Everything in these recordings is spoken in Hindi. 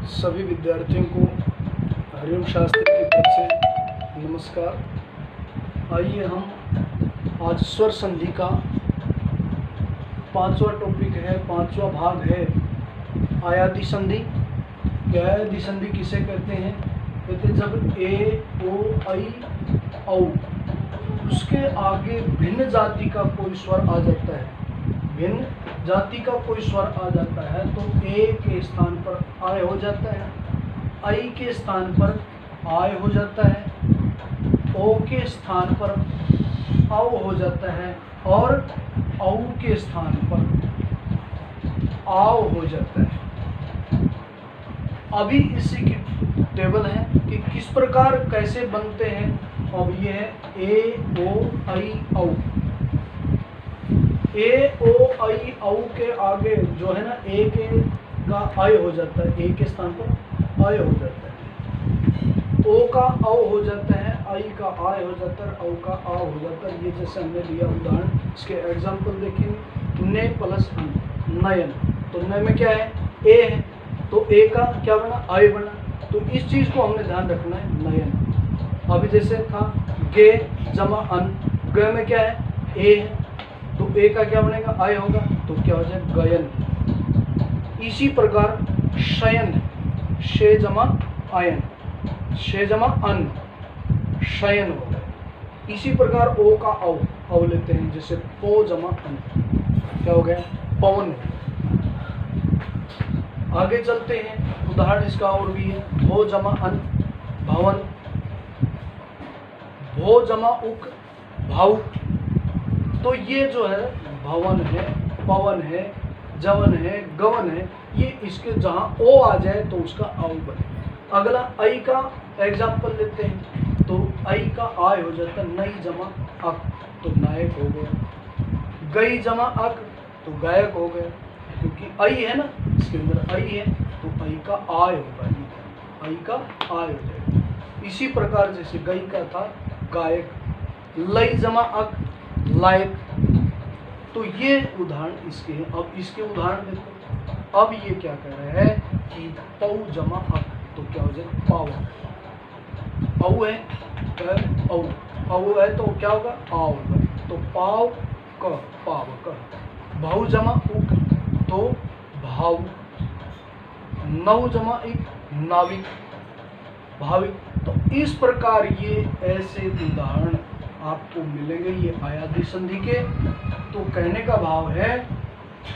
सभी विद्यार्थियों को हरिओम शास्त्री की तरफ से नमस्कार। आइए हम आज स्वर संधि का पांचवा टॉपिक है, पांचवा भाग है आयादी संधि। आयादी संधि किसे कहते हैं? कहते हैं जब ए ओ आई औ उसके आगे भिन्न जाति का कोई स्वर आ जाता है, भिन्न जाति का कोई स्वर आ जाता है तो ए के स्थान पर आय हो जाता है, आई के स्थान पर आय हो जाता है, ओ के स्थान पर औ हो जाता है और औ के स्थान पर आव हो जाता है। अभी इसी की टेबल है कि किस प्रकार कैसे बनते हैं। अब ये है ए ओ आई औ। ए ओ आई औ के आगे जो है ना ए के का आय हो जाता है, ए के स्थान पर आय हो जाता है, ओ का औ हो जाता है, आई का आय हो जाता है, औ का आव हो जाता है। ये जैसे हमने लिया उदाहरण, इसके एग्जाम्पल देखेंगे। ने प्लस अन, नयन। तो न में क्या है? ए है, तो ए का क्या बना? आय बना। तो इस चीज को हमने ध्यान रखना है, नयन। अभी जैसे था गे जमा अन, ग में क्या है? ए है, तो ए का क्या बनेगा? आय होगा, तो क्या हो जाए? गयन। इसी प्रकार शयन है, शे जमा आयन, शे जमा अन, शयन हो गया। इसी प्रकार ओ का औ लेते हैं, जैसे पो जमा अन, क्या हो गया? पवन। आगे चलते हैं, उदाहरण इसका और भी है। भो जमा अन, भवन। भो जमा उक, भावुक। तो ये जो है भवन है, पवन है, जवन है, गवन है, ये इसके जहाँ ओ आ जाए तो उसका आव बने। अगला आई का एग्जाम्पल लेते हैं, तो आई का आय हो जाता है नई जमा अक, तो नायक हो गया। गई जमा अक, तो गायक हो गया, क्योंकि आई है ना, इसके अंदर आई है, तो आई का आय होगा, आई का आय हो जाएगा। इसी प्रकार जैसे गई का था गायक, लई जमा अक, लायक। तो ये उदाहरण इसके हैं। अब इसके उदाहरण देखो। अब ये क्या कह रहा है कि पौ जमा अक, तो क्या हो जाए? पाव। औ है, औ है तो क्या होगा? आव होगा, तो पाव क, पाव क। भाव जमा उक, तो भाव। नव जमा इक, नाविक, भाविक। तो इस प्रकार ये ऐसे उदाहरण आपको मिलेंगे, ये आयादी संधि के। तो कहने का भाव है,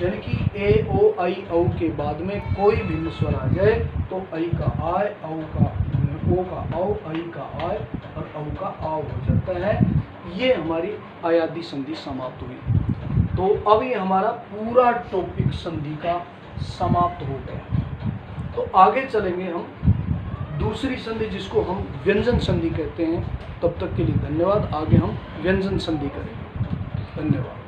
यानी कि ए ओ आई औ के बाद में कोई भिन्न स्वर आ जाए तो आई का आय, ओ का औ, आई का आय और औ का आव हो जाता है। ये हमारी आयादी संधि समाप्त हुई। तो अब ये हमारा पूरा टॉपिक संधि का समाप्त हो गया। तो आगे चलेंगे हम दूसरी संधि, जिसको हम व्यंजन संधि कहते हैं। तब तक के लिए धन्यवाद। आगे हम व्यंजन संधि करेंगे। धन्यवाद।